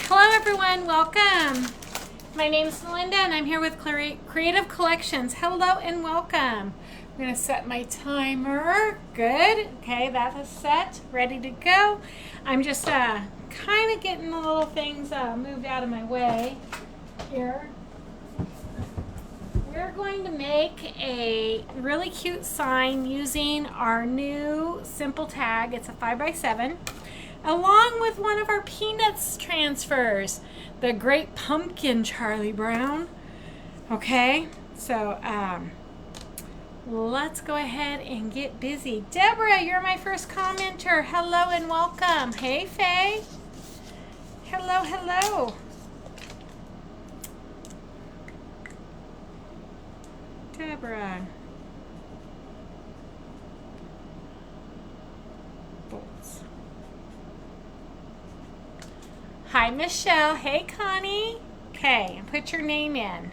Hello everyone, welcome. My name is Melinda and I'm here with Creative Collections. Hello and welcome. I'm going to set my timer. Good. Okay, that is set, ready to go. I'm just kind of getting the little things moved out of my way here. We're going to make a really cute sign using our new simple tag. It's a 5x7. Along with one of our Peanuts transfers, the Great Pumpkin Charlie Brown. Okay, so let's go ahead and get busy. Deborah, you're my first commenter. Hello and welcome. Hey, Faye. Hello, hello. Deborah. Bolts. Hi, Michelle. Hey, Connie. Okay, put your name in.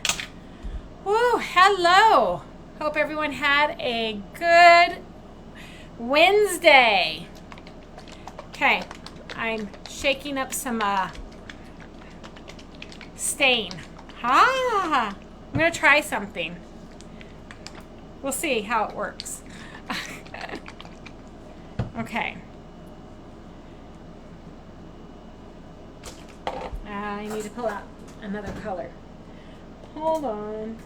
Woo, hello. Hope everyone had a good Wednesday. Okay, I'm shaking up some stain. I'm going to try something. We'll see how it works. Okay. I need to pull out another color. Hold on.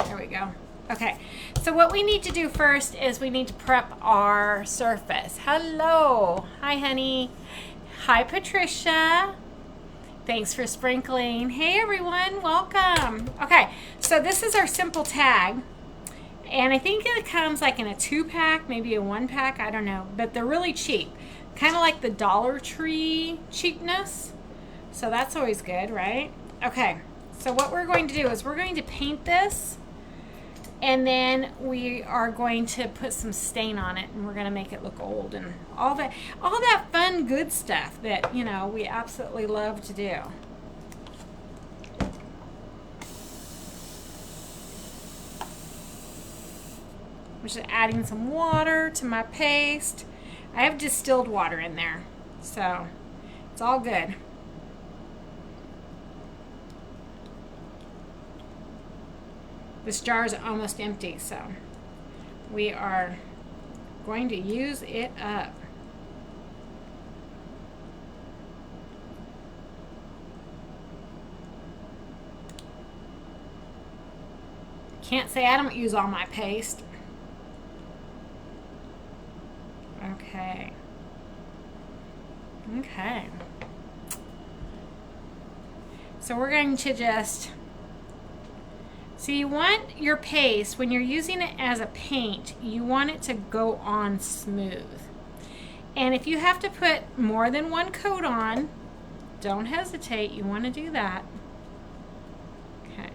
There we go. Okay, so what we need to do first is we need to prep our surface. Hello. Hi, honey. Hi, Patricia. Thanks for sprinkling. Hey, everyone. Welcome. Okay, so this is our simple tag. And I think it comes like in a 2-pack, maybe a 1-pack. I don't know. But they're really cheap. Kind of like the Dollar Tree cheapness. So that's always good, right? Okay, so what we're going to do is we're going to paint this, and then we are going to put some stain on it, and we're going to make it look old and all that fun, good stuff that, you know, we absolutely love to do. I'm just adding some water to my paste. I have distilled water in there, so it's all good. This jar is almost empty, so we are going to use it up. Can't say I don't use all my paste. Okay. Okay. So we're going to just... So you want your paste, when you're using it as a paint, you want it to go on smooth. And if you have to put more than one coat on, don't hesitate, you want to do that. Okay.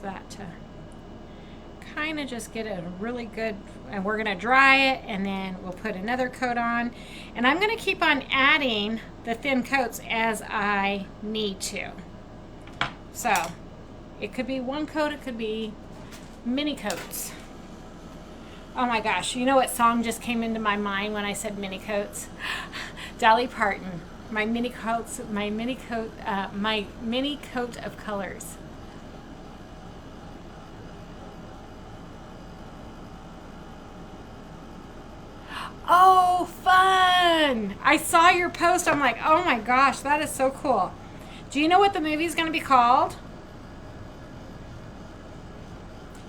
That to kind of just get a really good, and we're going to dry it and then we'll put another coat on, and I'm going to keep on adding the thin coats as I need to. So it could be one coat, it could be mini coats. Oh my gosh, you know what song just came into my mind when I said mini coats? Dolly Parton, my mini coat of colors. Oh, fun! I saw your post. I'm like, oh my gosh, that is so cool. Do you know what the movie's going to be called?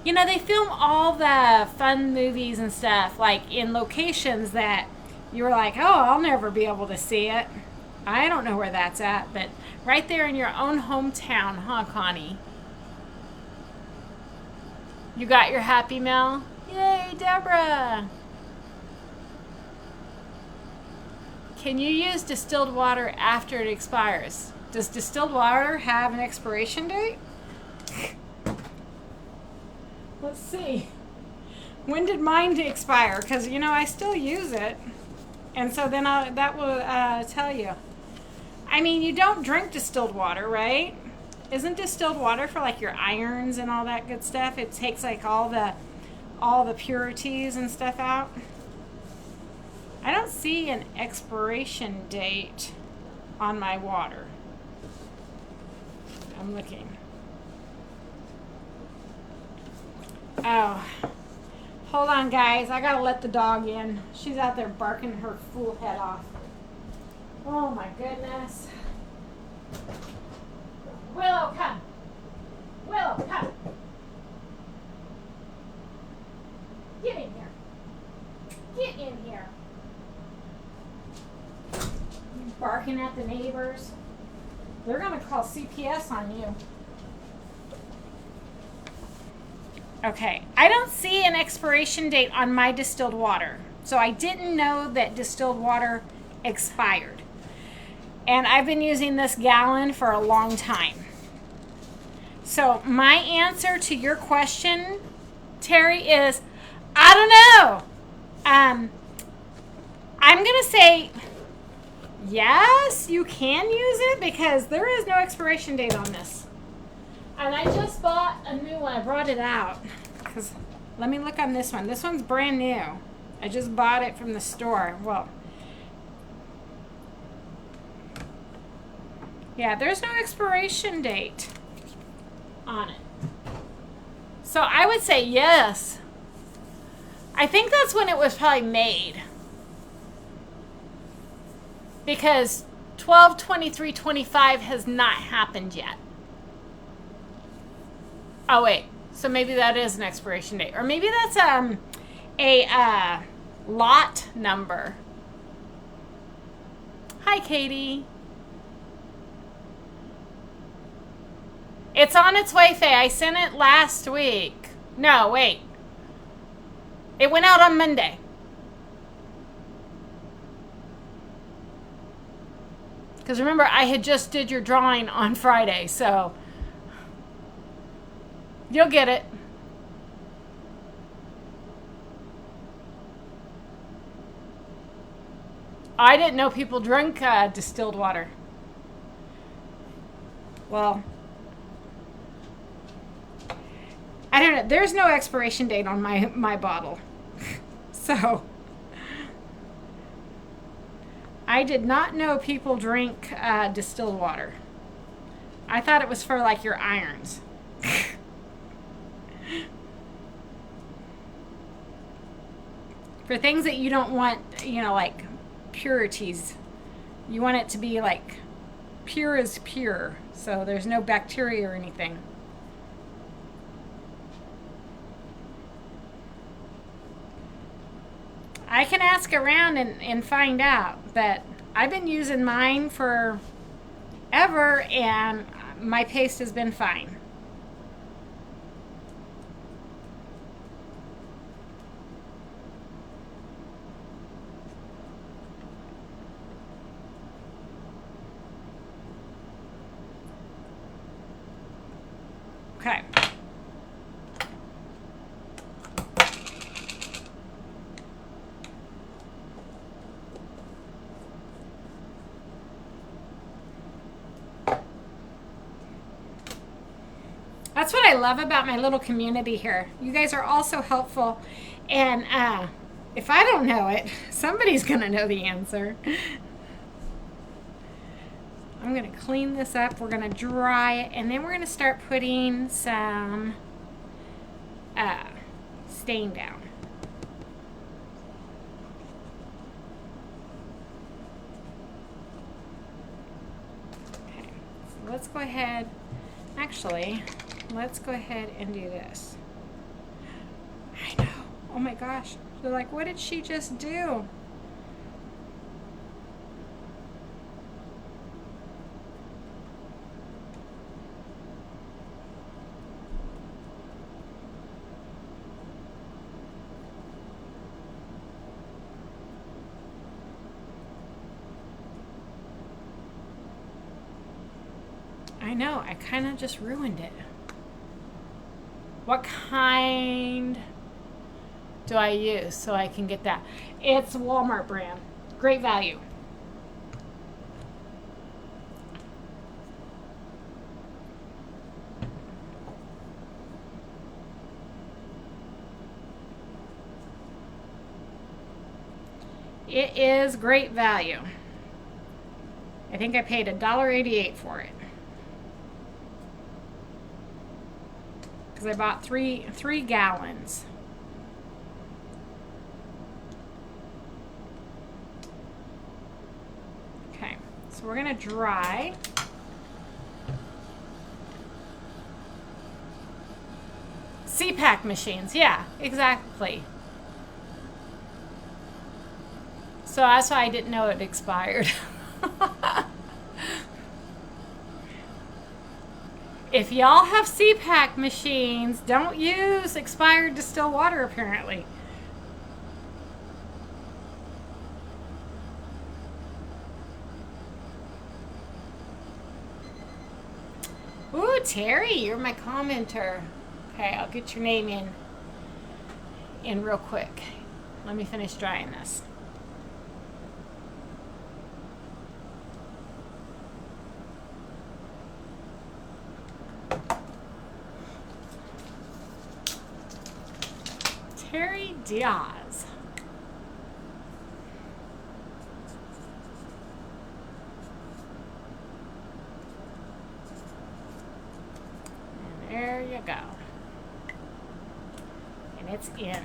You know, they film all the fun movies and stuff, like in locations that you're like, oh, I'll never be able to see it. I don't know where that's at, but right there in your own hometown, huh, Connie? You got your Happy Meal? Yay, Deborah! Can you use distilled water after it expires? Does distilled water have an expiration date? Let's see. When did mine expire? Because, you know, I still use it. And so then that will tell you. I mean, you don't drink distilled water, right? Isn't distilled water for like your irons and all that good stuff? It takes like all the purities and stuff out. I don't see an expiration date on my water. I'm looking. Oh, hold on, guys. I gotta let the dog in. She's out there barking her fool head off. Oh my goodness. Willow, come. Willow, come. Get in here. Get in here. You barking at the neighbors. They're gonna call CPS on you. Okay, I don't see an expiration date on my distilled water. So I didn't know that distilled water expired. And I've been using this gallon for a long time. So my answer to your question, Terry, is I don't know. I'm going to say yes, you can use it because there is no expiration date on this. And I just bought a new one. I brought it out. Because let me look on this one. This one's brand new. I just bought it from the store. Well, yeah, there's no expiration date on it. So I would say yes. I think that's when it was probably made. Because 12/23/25 has not happened yet. Oh wait, so maybe that is an expiration date, or maybe that's a lot number. Hi, Katie. It's on its way, Faye. I sent it last week. No, wait. It went out on Monday. Because remember, I had just did your drawing on Friday, so you'll get it. I didn't know people drink distilled water. Well, I don't know. There's no expiration date on my bottle. So I did not know people drink distilled water. I thought it was for like your irons. For things that you don't want, you know, like purities. You want it to be like pure as pure. So there's no bacteria or anything. I can ask around and find out, but I've been using mine for ever and my paste has been fine. Okay. That's what I love about my little community here. You guys are all so helpful. And if I don't know it, somebody's going to know the answer. I'm going to clean this up. We're going to dry it. And then we're going to start putting some stain down. Okay. So let's go ahead. Actually, let's go ahead and do this. I know. Oh my gosh. They're like, what did she just do? I know, I kind of just ruined it. What kind do I use so I can get that? It's Walmart brand. Great value. It is great value. I think I paid $1.88 for it. Because I bought three gallons. Okay, so we're gonna dry. CPAC machines, yeah, exactly. So that's why I didn't know it expired. If y'all have CPAC machines, don't use expired distilled water, apparently. Ooh, Terry, you're my commenter. Okay, I'll get your name in real quick. Let me finish drying this. Terry Diaz. And there you go. And it's in.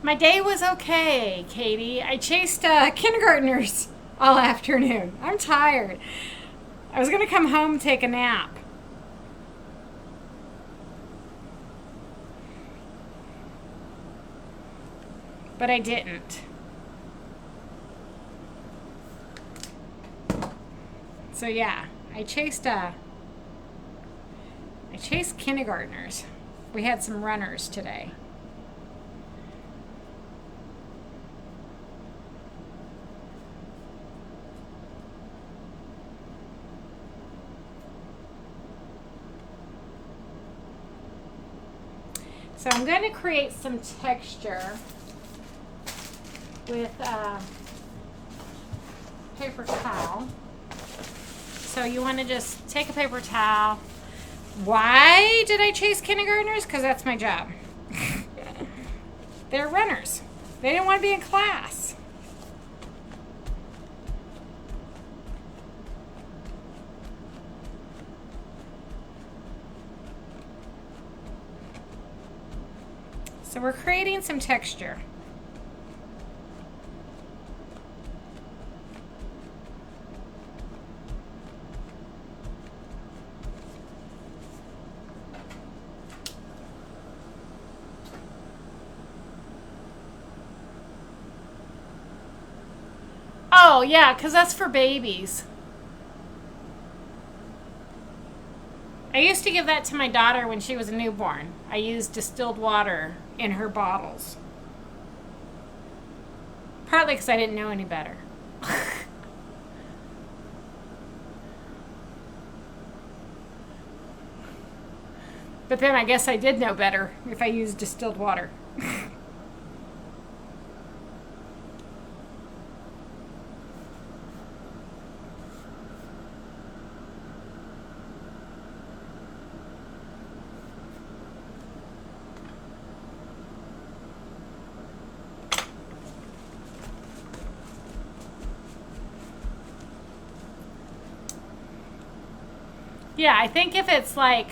My day was okay, Katie. I chased kindergartners all afternoon. I'm tired. I was going to come home and take a nap. But I didn't. So yeah, I chased kindergartners. We had some runners today. So I'm going to create some texture with paper towel. So you want to just take a paper towel. Why did I chase kindergartners? Because that's my job. They're runners. They didn't want to be in class. So we're creating some texture. Oh, yeah, because that's for babies. I used to give that to my daughter when she was a newborn. I used distilled water in her bottles. Partly because I didn't know any better. But then I guess I did know better if I used distilled water. Yeah, I think if it's like,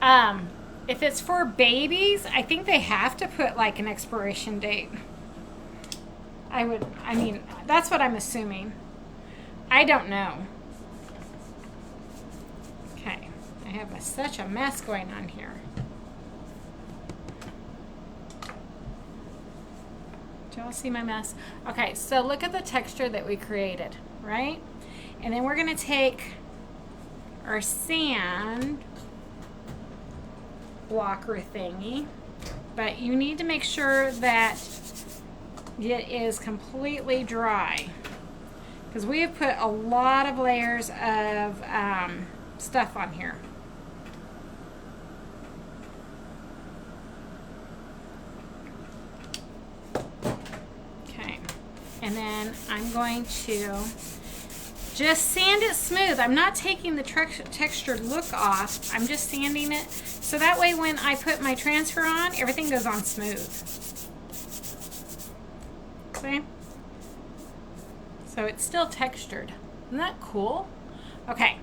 if it's for babies, I think they have to put like an expiration date. I mean, that's what I'm assuming. I don't know. Okay, I have such a mess going on here. Do y'all see my mess? Okay, so look at the texture that we created, right? And then we're gonna take our sand blocker thingy, but you need to make sure that it is completely dry, because we have put a lot of layers of stuff on here. Okay, and then I'm going to just sand it smooth. I'm not taking the textured look off. I'm just sanding it so that way when I put my transfer on, everything goes on smooth. See? So it's still textured. Isn't that cool? Okay.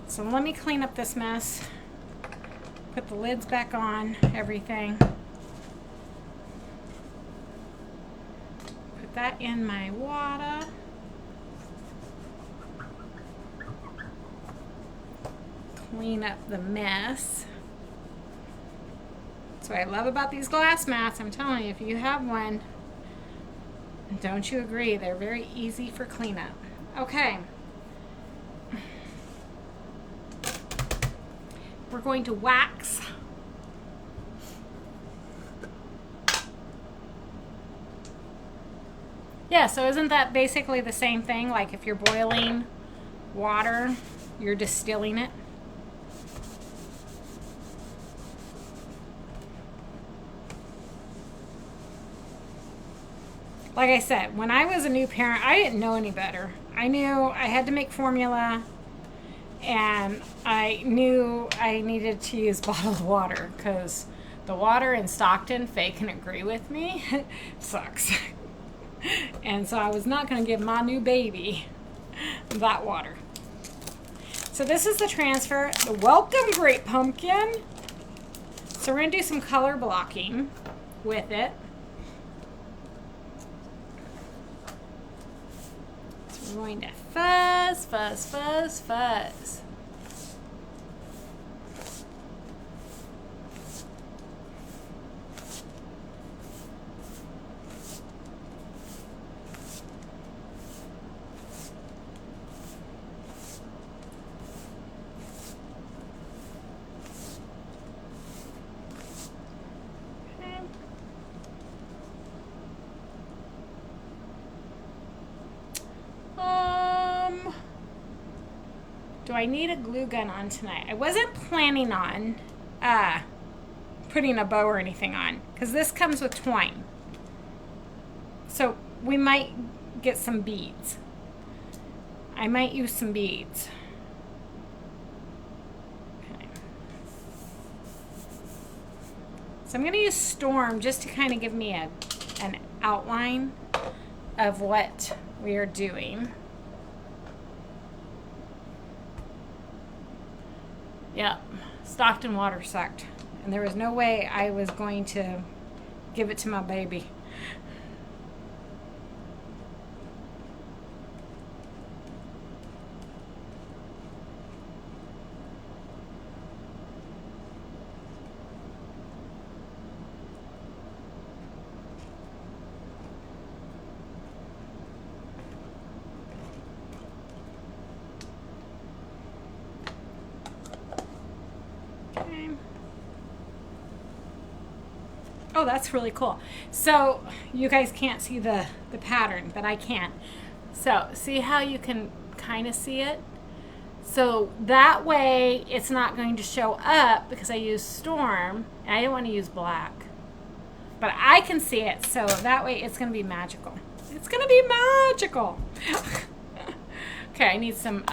So let me clean up this mess. Put the lids back on, everything. Put that in my water. Clean up the mess. That's what I love about these glass mats. I'm telling you, if you have one, don't you agree? They're very easy for cleanup. Okay. We're going to wax. Yeah, so isn't that basically the same thing? Like if you're boiling water, you're distilling it. Like I said, when I was a new parent, I didn't know any better. I knew I had to make formula, and I knew I needed to use bottled water because the water in Stockton, Faye can agree with me, sucks. And so I was not going to give my new baby that water. So this is the transfer, the Welcome Great Pumpkin. So we're going to do some color blocking with it. So we're going to fuzz, fuzz, fuzz, fuzz. Do I need a glue gun on tonight? I wasn't planning on putting a bow or anything on because this comes with twine. So we might get some beads. I might use some beads. Okay. So I'm going to use Storm just to kind of give me an outline of what we are doing. Yeah, Stockton water sucked, and there was no way I was going to give it to my baby. Oh, that's really cool. So you guys can't see the pattern, but I can. So see how you can kind of see it? So that way it's not going to show up because I used Storm and I didn't want to use black. But I can see it, so that way it's going to be magical. It's going to be magical. Okay, I need some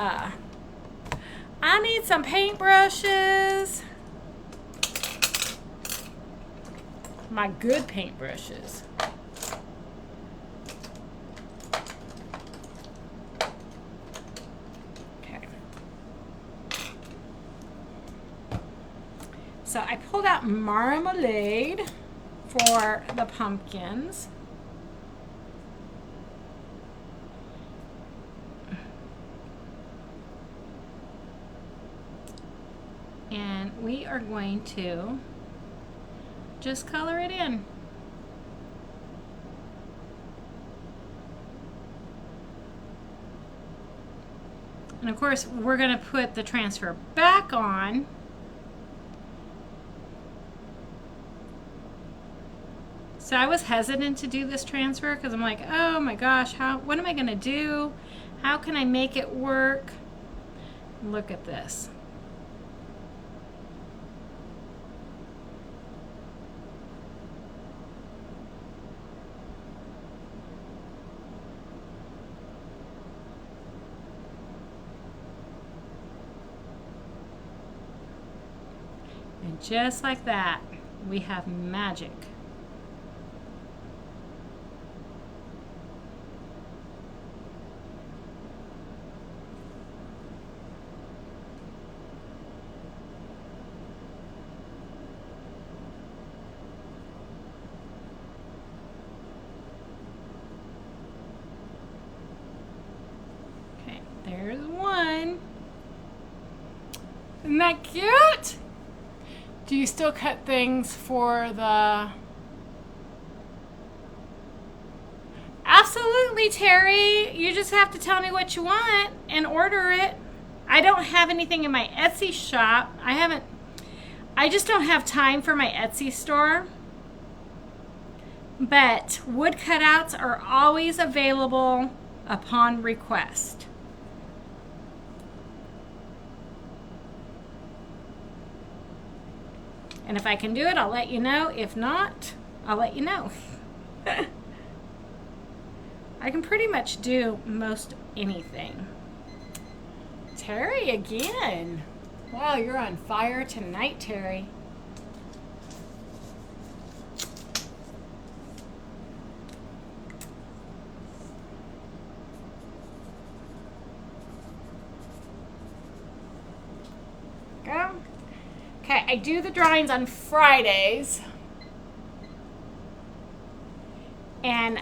paintbrushes. My good paintbrushes. Okay. So I pulled out Marmalade for the pumpkins. And we are going to just color it in. And of course, we're going to put the transfer back on. So I was hesitant to do this transfer because I'm like, oh my gosh, what am I going to do? How can I make it work? Look at this. And just like that, we have magic. Okay, there's one. Isn't that cute? Do you still cut things for the... Absolutely, Terry. You just have to tell me what you want and order it. I don't have anything in my Etsy shop. I just don't have time for my Etsy store. But wood cutouts are always available upon request. And if I can do it, I'll let you know. If not, I'll let you know. I can pretty much do most anything. Terry again. Wow, you're on fire tonight, Terry. Go. Okay, I do the drawings on Fridays. And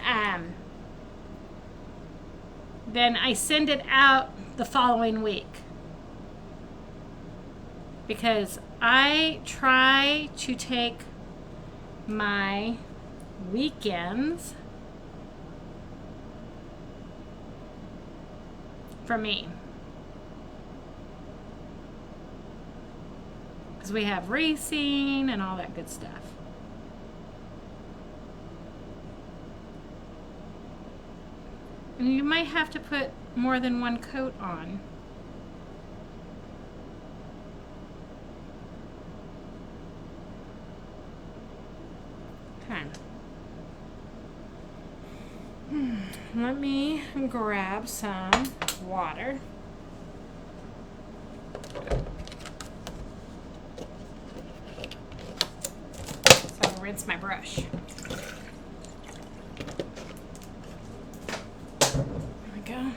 then I send it out the following week. Because I try to take my weekends for me. Because we have racing and all that good stuff. And you might have to put more than one coat on. Okay. Let me grab some water. So I'll rinse my brush. There we go.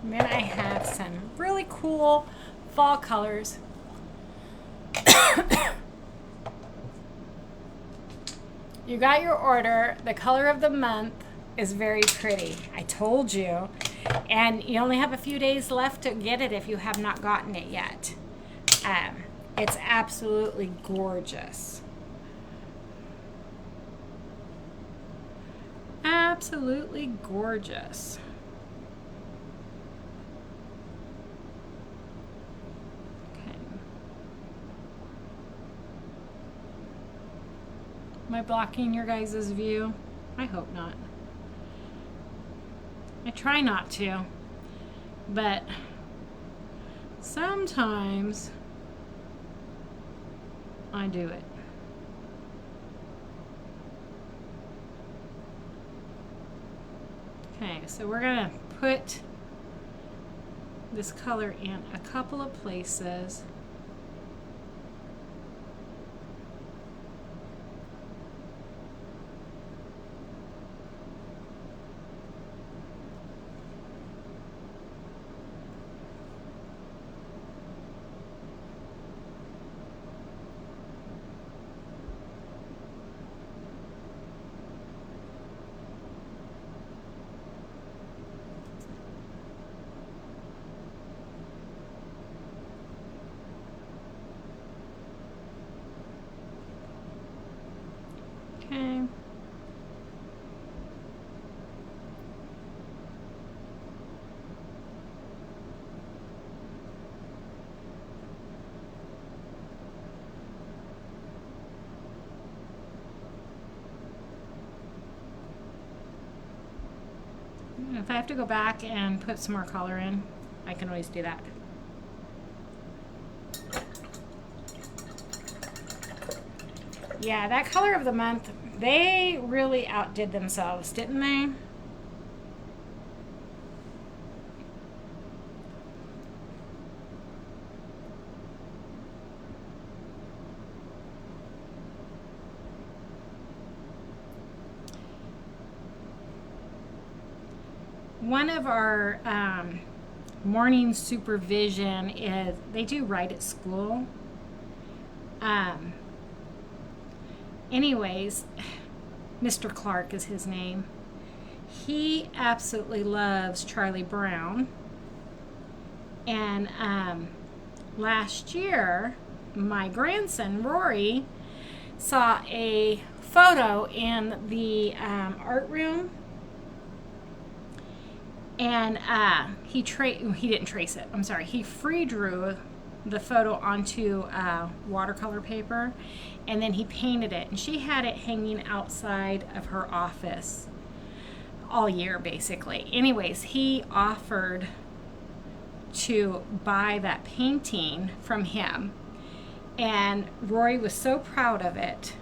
And then I have some really cool fall colors. You got your order. The color of the month is very pretty. I told you. And you only have a few days left to get it if you have not gotten it yet. It's absolutely gorgeous. Absolutely gorgeous. Am I blocking your guys' view? I hope not. I try not to, but sometimes I do it. Okay, so we're gonna put this color in a couple of places. Okay. If I have to go back and put some more color in, I can always do that. Yeah, that color of the month, they really outdid themselves, didn't they? One of our morning supervision is, they do write at school. Anyways, Mr. Clark is his name. He absolutely loves Charlie Brown. And last year, my grandson, Rory, saw a photo in the art room. And he didn't trace it. I'm sorry. He free drew the photo onto watercolor paper, and then he painted it. And she had it hanging outside of her office all year, basically. Anyways, he offered to buy that painting from him, and Rory was so proud of it,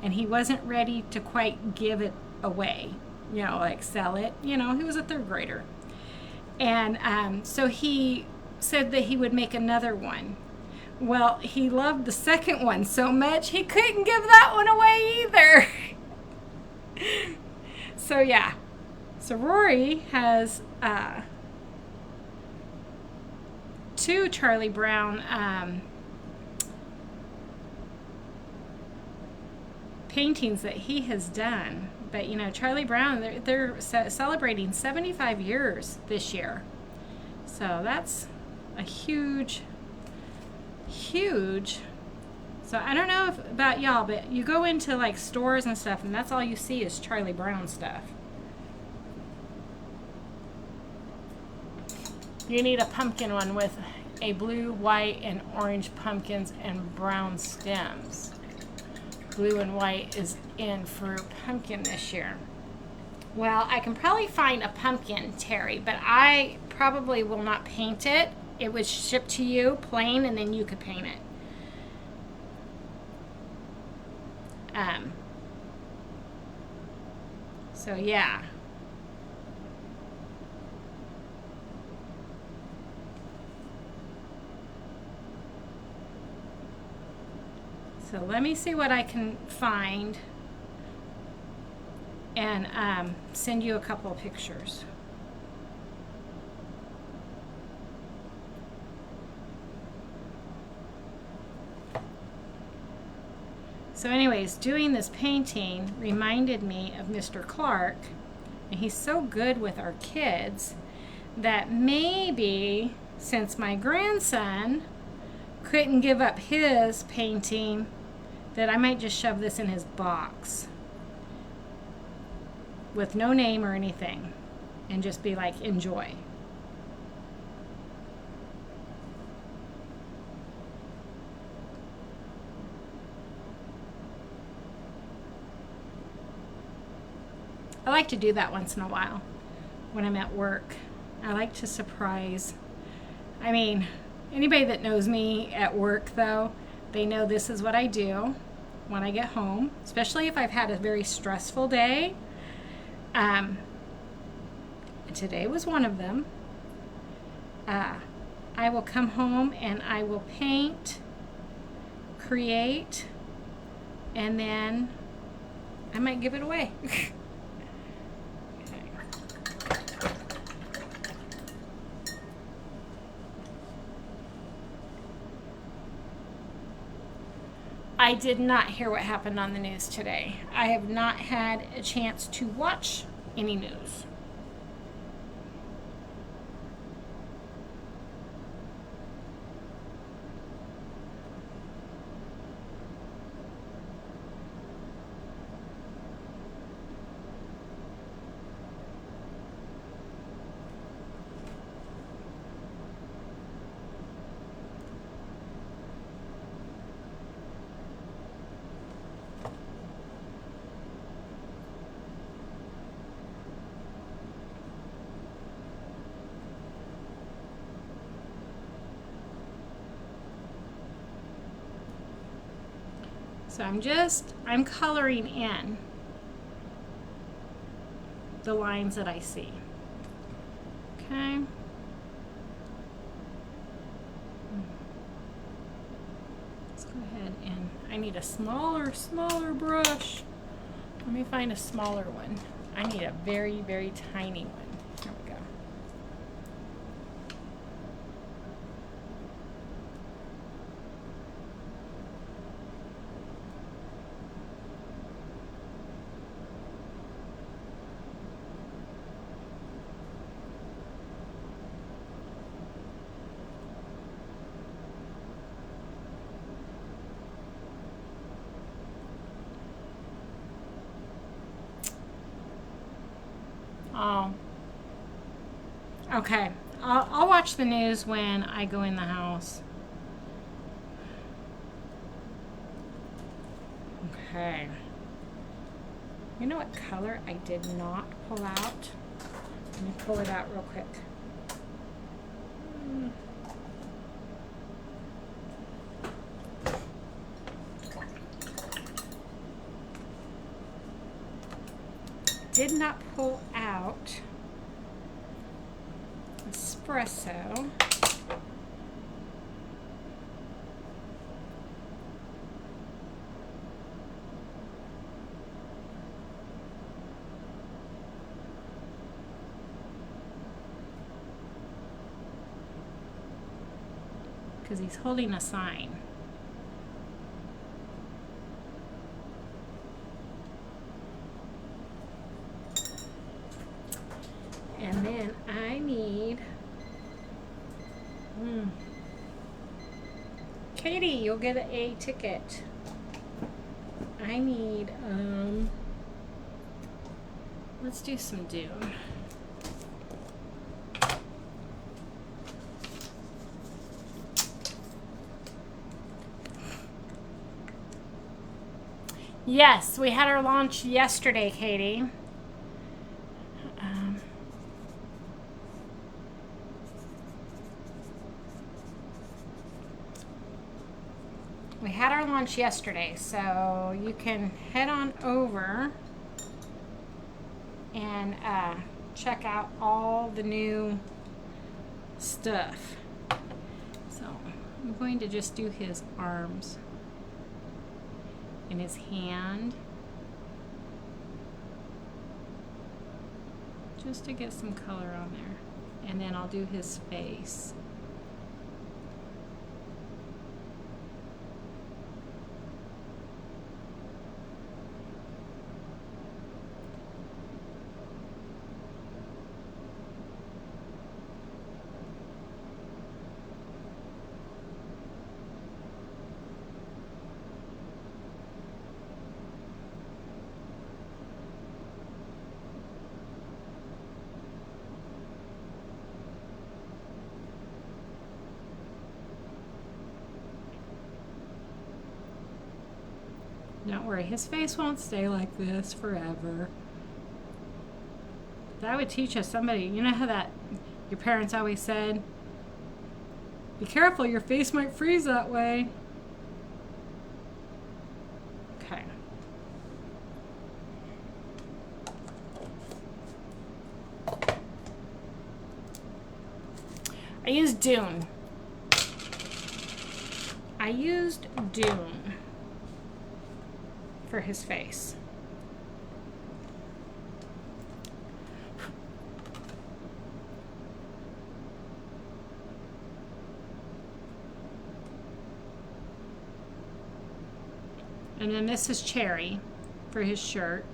and he wasn't ready to quite give it away, you know, like sell it. You know, he was a third grader. And so he said that he would make another one. Well, he loved the second one so much he couldn't give that one away either. So yeah, so Rory has two Charlie Brown paintings that he has done. But you know, Charlie Brown, they're celebrating 75 years this year. So that's a huge. So I don't know about y'all, but you go into like stores and stuff, and that's all you see is Charlie Brown stuff. You need a pumpkin one with a blue, white, and orange pumpkins and brown stems. Blue and white is in for pumpkin this year. Well, I can probably find a pumpkin, Terry, but I probably will not paint it. It was shipped to you plain, and then you could paint it. So yeah. So let me see what I can find and send you a couple of pictures. So anyways, doing this painting reminded me of Mr. Clark, and he's so good with our kids that maybe since my grandson couldn't give up his painting, that I might just shove this in his box with no name or anything and just be like, enjoy. I like to do that once in a while when I'm at work. I like to surprise. I mean, Anybody that knows me at work, though, they know this is what I do when I get home, especially if I've had a very stressful day. Today was one of them. I will come home and I will paint, create, and then I might give it away. I did not hear what happened on the news today. I have not had a chance to watch any news. So I'm coloring in the lines that I see. Okay. Let's go ahead and I need a smaller brush. Let me find a smaller one. I need a very, very tiny one. There we go. Oh, okay. I'll watch the news when I go in the house. Okay. You know what color I did not pull out? Let me pull it out real quick. Did not pull out espresso. Because he's holding a sign. And then I need, Katie, you'll get a ticket. I need, let's do some Dune. Yes, we had our launch yesterday, Katie. We had our launch yesterday, so you can head on over and check out all the new stuff. So I'm going to just do his arms and his hand, just to get some color on there, and then I'll do his face. Don't worry, his face won't stay like this forever. That would teach us somebody, you know how that your parents always said, Be careful, your face might freeze that way. Okay. I used Dune. I used Dune for his face. And then this is Cherry for his shirt.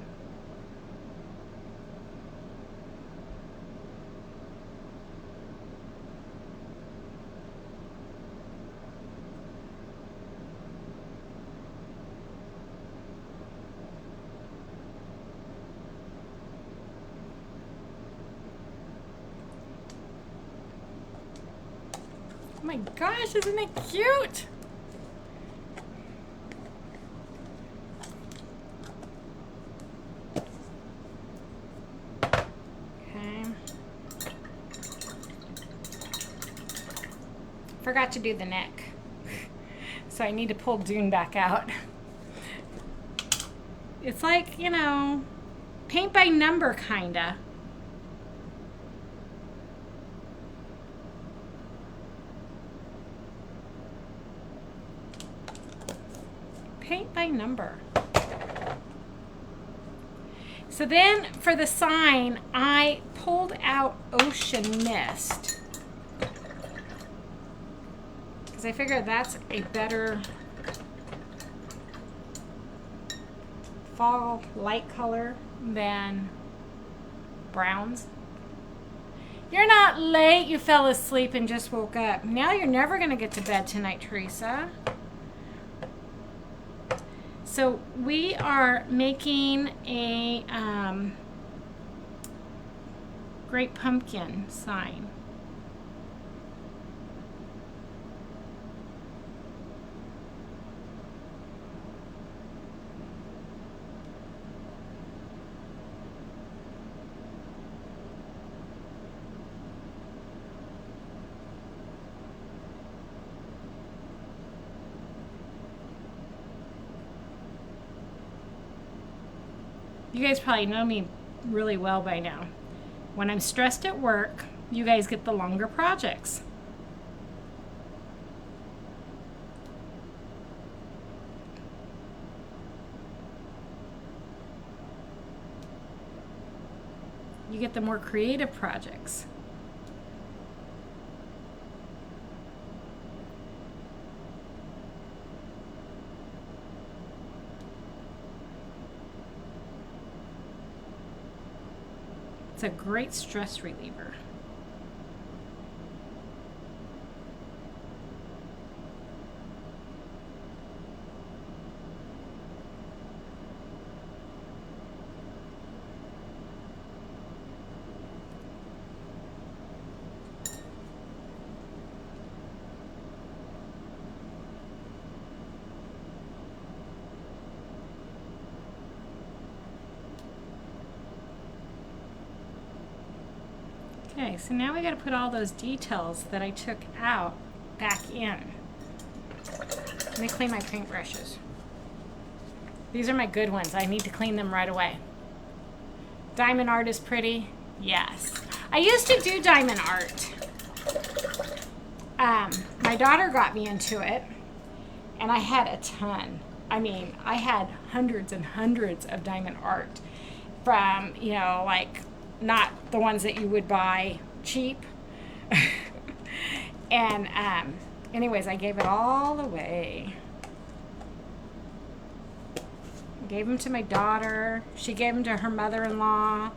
Oh my gosh, isn't it cute? Okay. Forgot to do the neck. So I need to pull Dune back out. It's like, you know, paint by number kinda. Paint by number. So then for the sign, I pulled out Ocean Mist. Because I figured that's a better fall light color than browns. You're not late, you fell asleep and just woke up. Now you're never going to get to bed tonight, Teresa. So we are making a Great Pumpkin sign. You guys probably know me really well by now. When I'm stressed at work, you guys get the longer projects. You get the more creative projects. It's a great stress reliever. Okay, so now we got to put all those details that I took out back in. Let me clean my paintbrushes. These are my good ones. I need to clean them right away. Diamond art is pretty. Yes. I used to do diamond art. My daughter got me into it, and I had a ton. I mean, I had hundreds and hundreds of diamond art from, you know, like, not the ones that you would buy cheap. And anyways, I gave it all away. I gave them to my daughter. She gave them to her mother-in-law.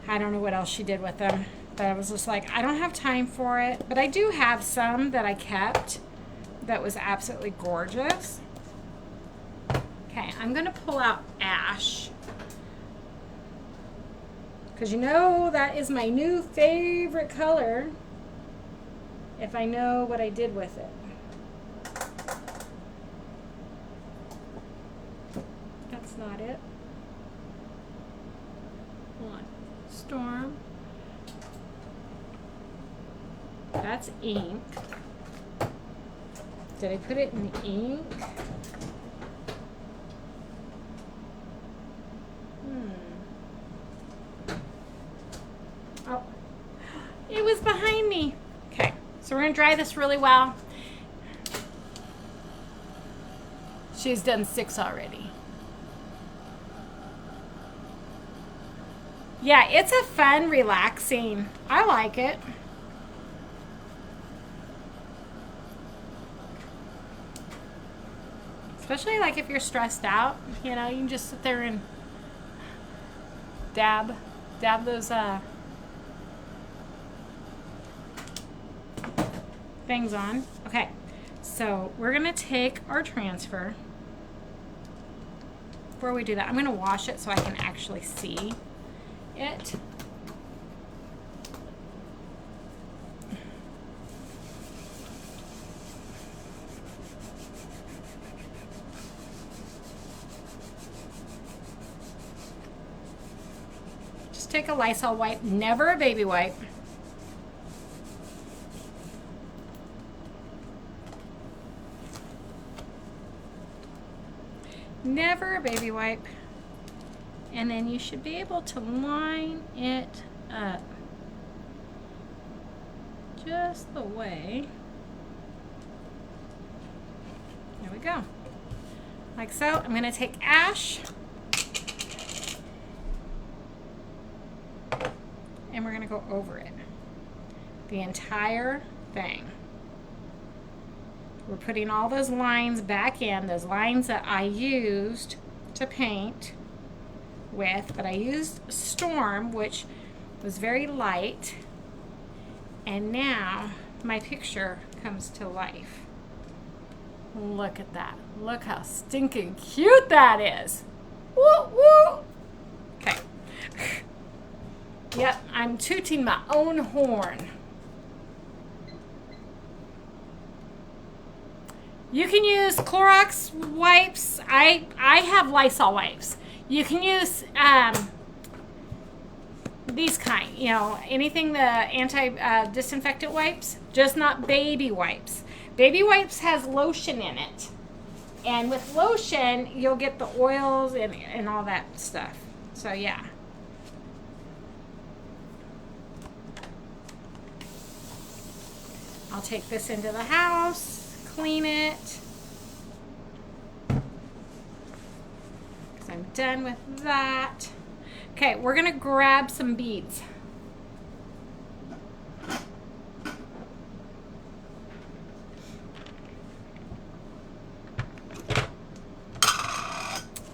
I don't know what else she did with them. But I was just like, I don't have time for it. But I do have some that I kept that was absolutely gorgeous. Okay, I'm going to pull out Ash. Because you know that is my new favorite color if I know what I did with it. That's not it. Hold on. Storm. That's ink. Did I put it in the ink? Oh, it was behind me. Okay, so we're gonna dry this really well. She's done 6 already. Yeah, it's a fun, relaxing. I like it. Especially like if you're stressed out, you know, you can just sit there and dab those things on. Okay, so we're gonna take our transfer. Before we do that, I'm gonna wash it so I can actually see it. Just take a Lysol wipe, never a baby wipe. Never a baby wipe. And then you should be able to line it up just the way. There we go. Like so. I'm going to take ash and we're going to go over it. The entire thing. We're putting all those lines back in, those lines that I used to paint with, but I used Storm, which was very light, and now my picture comes to life. Look at that. Look how stinking cute that is. Woo woo. Okay. Yep, I'm tooting my own horn. You can use Clorox wipes. I have Lysol wipes. You can use these kind, you know, anything, the anti-disinfectant wipes, just not baby wipes. Baby wipes has lotion in it. And with lotion, you'll get the oils and all that stuff. So, yeah. I'll take this into the house, clean it. I'm done with that. Okay, we're gonna grab some beads.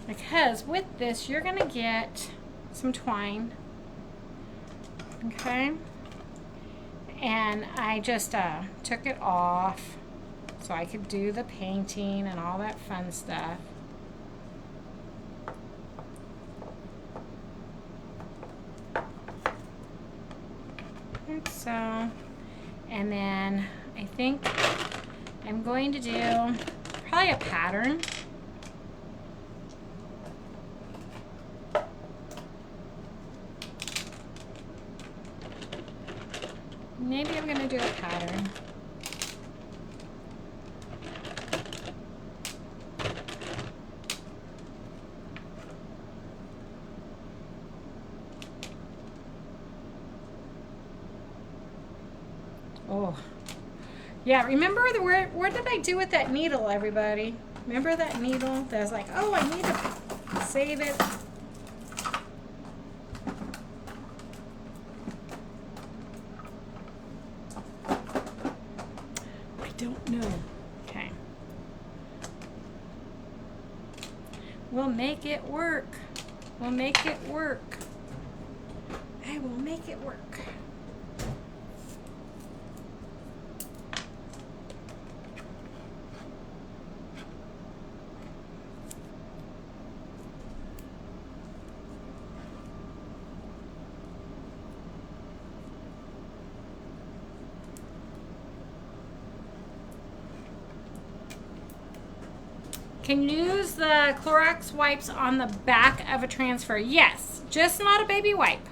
Because with this, you're gonna get some twine. Okay. And I just took it off so I could do the painting and all that fun stuff. Like so. And then I think I'm going to do probably a pattern. Maybe I'm going to do a pattern. Oh, yeah, remember where did I do with that needle, everybody? Remember that needle? That was like, oh, I need to save it. I don't know. Okay. We'll make it work. We'll make it work. I will make it work. Can you use the Clorox wipes on the back of a transfer? Yes, just not a baby wipe.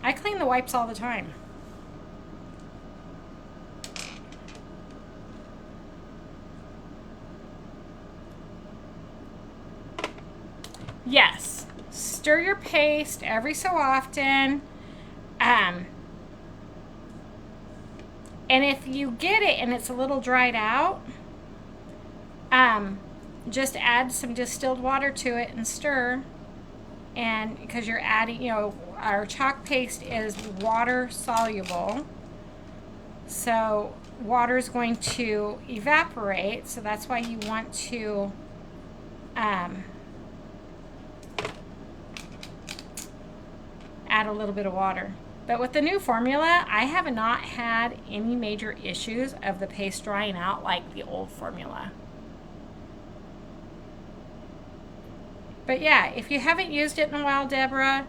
I clean the wipes all the time. yes, stir your paste every so often. And if you get it and it's a little dried out, just add some distilled water to it and stir. And because you're adding, you know, our chalk paste is water soluble, so water is going to evaporate, so that's why you want to add a little bit of water. But with the new formula, I have not had any major issues of the paste drying out like the old formula. But yeah, if you haven't used it in a while, Deborah,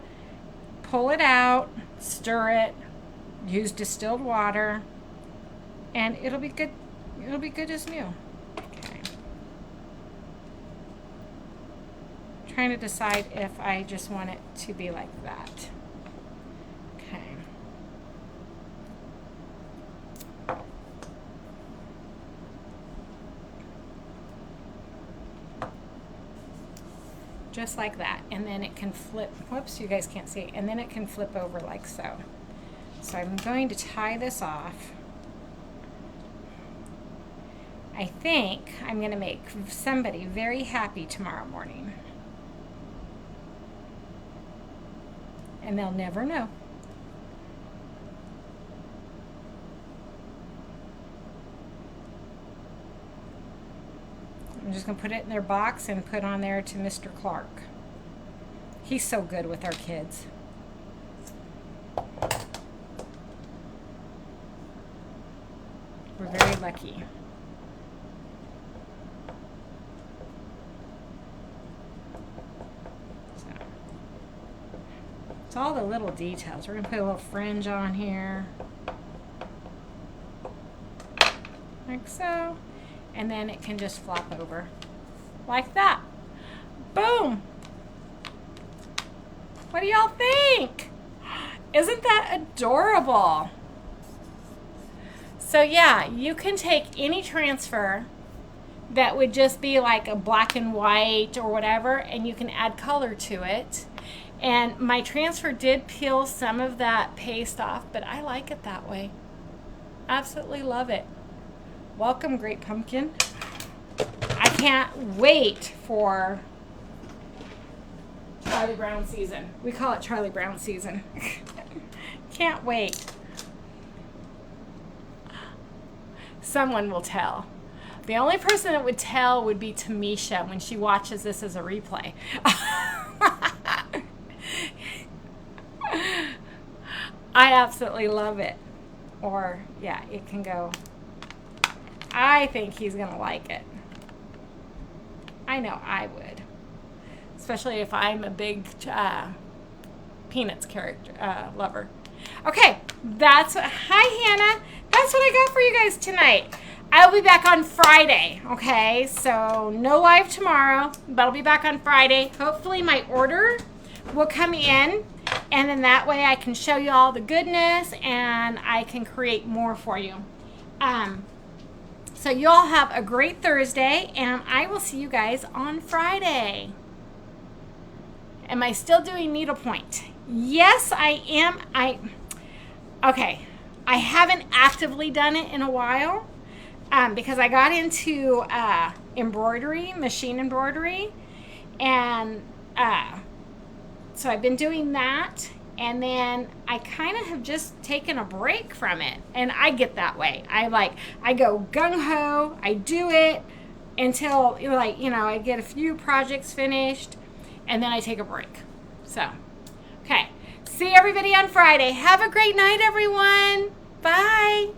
pull it out, stir it, use distilled water, and it'll be good. It'll be good as new. Okay. Trying to decide if I just want it to be like that. Okay. Just like that, and then it can flip. Whoops, you guys can't see. And then it can flip over like so. So I'm going to tie this off. I think I'm going to make somebody very happy tomorrow morning. And they'll never know. I'm just going to put it in their box and put on there to Mr. Clark. He's so good with our kids. We're very lucky. So, it's all the little details. We're going to put a little fringe on here. Like so. And then it can just flop over like that. Boom. What do y'all think? Isn't that adorable? So yeah, you can take any transfer that would just be like a black and white or whatever, and you can add color to it. And my transfer did peel some of that paste off, but I like it that way. Absolutely love it. Welcome, Great Pumpkin. I can't wait for Charlie Brown season. We call it Charlie Brown season. Can't wait. Someone will tell. The only person that would tell would be Tamisha when she watches this as a replay. I absolutely love it. Or, yeah, it can go. I think he's going to like it. I know I would. Especially if I'm a big Peanuts character lover. Okay, hi Hannah. That's what I got for you guys tonight. I'll be back on Friday, okay? So no live tomorrow, but I'll be back on Friday. Hopefully my order will come in, and then that way I can show you all the goodness and I can create more for you. So you all have a great Thursday, and I will see you guys on Friday. Am I still doing needlepoint? Yes, I am. Okay. I haven't actively done it in a while because I got into embroidery, machine embroidery, and so I've been doing that, and then I kind of have just taken a break from it, and I get that way. I go gung-ho, I do it until I get a few projects finished, and then I take a break. So, okay. See everybody on Friday. Have a great night, everyone. Bye.